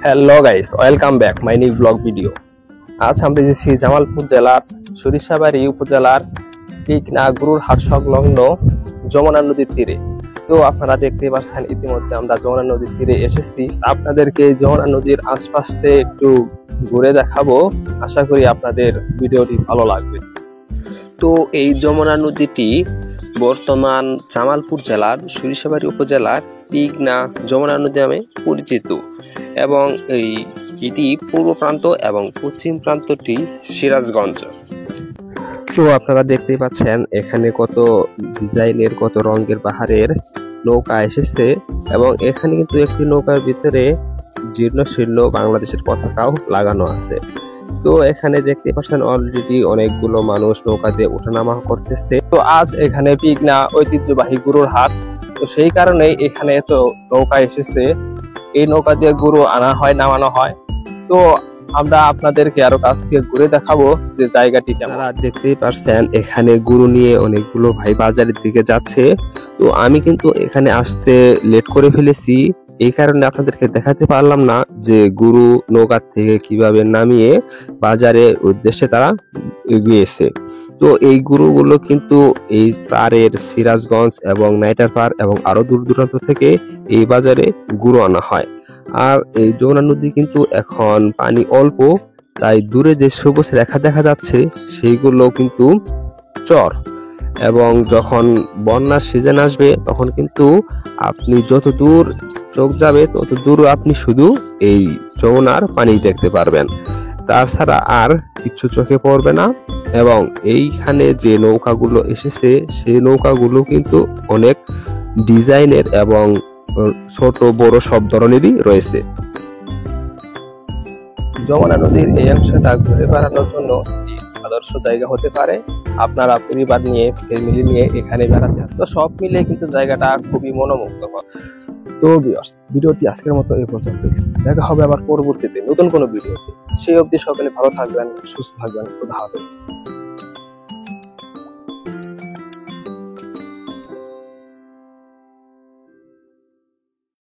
Hello guys, welcome back my new blog video. আজ আমরা এসেছি জামালপুর জেলার সরিষাবাড়ি উপজেলার টিকনা গুরুর হাট সংলগ্ন যমুনা নদীর তীরে। তো আপনারা দেখতে পাচ্ছেন ইতিমধ্যে আমরা যমুনা নদীর তীরে এসেছি। আপনাদেরকে যমুনা নদীর আশপাশে একটু ঘুরে দেখাবো। আশা করি আপনাদের ভিডিওটি ভালো লাগবে। তো এই যমুনা নদীটি বর্তমান জামালপুর জেলার সরিষাবাড়ি উপজেলার টিকনা যমুনা নদী নামে পরিচিত এবং এটি পূর্ব প্রান্ত এবং পশ্চিম প্রান্তটি সিরাজগঞ্জ। তো আপনারা দেখতেই পাচ্ছেন এখানে কত ডিজাইনের কত রঙের পাহাড়ের নৌকা এসেছে এবং এখানে কিন্তু একটি নৌকার ভিতরে জীর্ণ শীর্ণ বাংলাদেশের পতাকাও লাগানো আছে। তো এখানে দেখতে পাচ্ছেন অলরেডি অনেকগুলো মানুষ নৌকা দিয়ে ওঠানামা করতেছে। তো আজ এখানে টিকনা ঐতিহ্যবাহী গরুর হাট, তো সেই কারণে এখানে এত নৌকা এসেছে। এই নৌকা দিয়ে গরু আনা হয়, নামানো হয়। তো আমরা আপনাদেরকে আরো কাছ থেকে ঘুরে দেখাবো যে জায়গাটি কেমন। আপনারা দেখতেই পাচ্ছেন এখানে গরু নিয়ে অনেকগুলো ভাই বাজারের দিকে যাচ্ছে। তো আমি কিন্তু এখানে আসতে লেট করে ফেলেছি, এই কারণে আপনাদেরকে দেখাতে পারলাম না যে গরু নৌকা থেকে কিভাবে নামিয়ে বাজারের উদ্দেশ্যে তারা এগিয়েছে। তো এই গরুগুলো কিন্তু এই পাড়ের সিরাজগঞ্জ এবং নাইটার পাড় এবং আরো দূর দূরান্ত থেকে এই বাজারে গরু আনা হয়। আর এই যমুনা নদী কিন্তু এখন পানি অল্প, তাই দূরে যে সবুজ রেখা দেখা যাচ্ছে সেইগুলো কিন্তু চর, এবং যখন বন্যার সিজন আসবে তখন কিন্তু আপনি যত দূর চোখ যাবে তত দূর আপনি শুধু এই যমুনার পানি দেখতে পারবেন, তাছাড়া আর কিছু চোখে পড়বে না। এবং এইখানে যে নৌকাগুলো এসেছে সেই নৌকাগুলো কিন্তু অনেক ডিজাইনের এবং ছোট বড় সব ধরনেরই রয়েছে। যমুনা নদীর এই অংশটা ঘুরে বেড়ানোর জন্য আদর্শ জায়গা হতে পারে। আপনারা পরিবার নিয়ে ফ্যামিলি নিয়ে এখানে বেড়াতে, তো সব মিলে কিন্তু জায়গাটা খুবই মনোমুগ্ধকর। তো ভিডিওটি আজকের মতো এই পর্যন্ত, দেখা হবে আবার পরবর্তীতে নতুন কোনো ভিডিওতে। সেই অবধি সকলে ভালো থাকবেন, সুস্থ থাকবেন। খোদা হাফেজ।